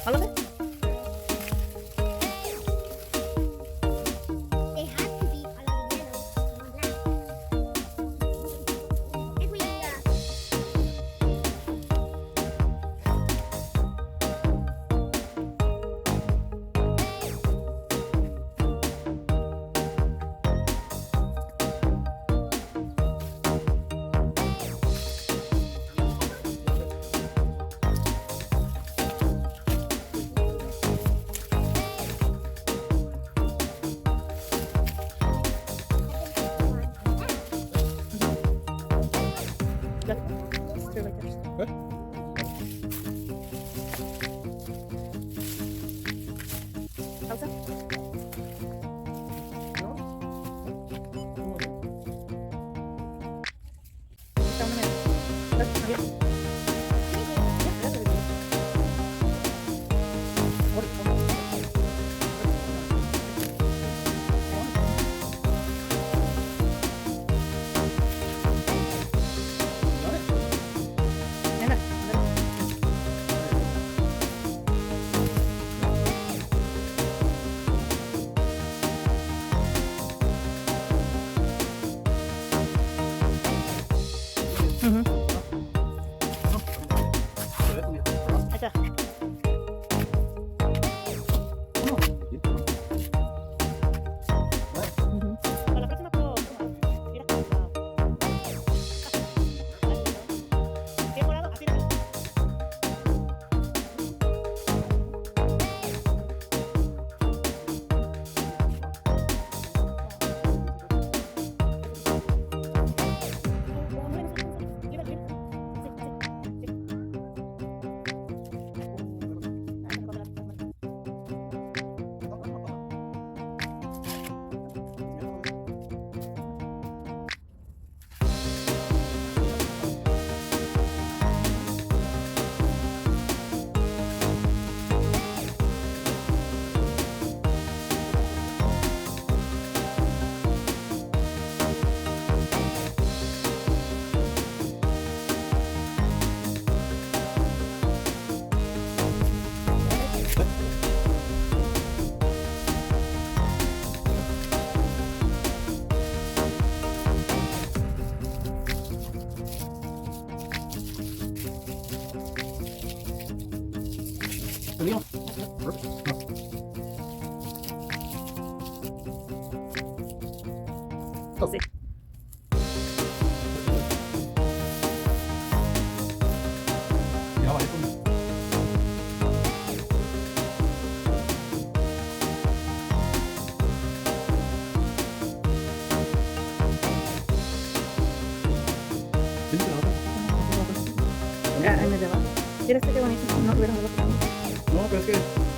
Háblame. They have to be color yellow and black. If we Stay right there. Good. Pausa. No. Muy bien. Está una media. Muy bien. Ya, ya, ya. Nena, ándale. Ujú. Ahí está. Ujú. Para la próxima puedo tomar. Mira. ¿Qué morado? Así de. Neil. Perfect. Sí. Ya vale con Ah, en el de abajo. ¿Quieres que quede bonito? No, hubiera dado. No, pero es que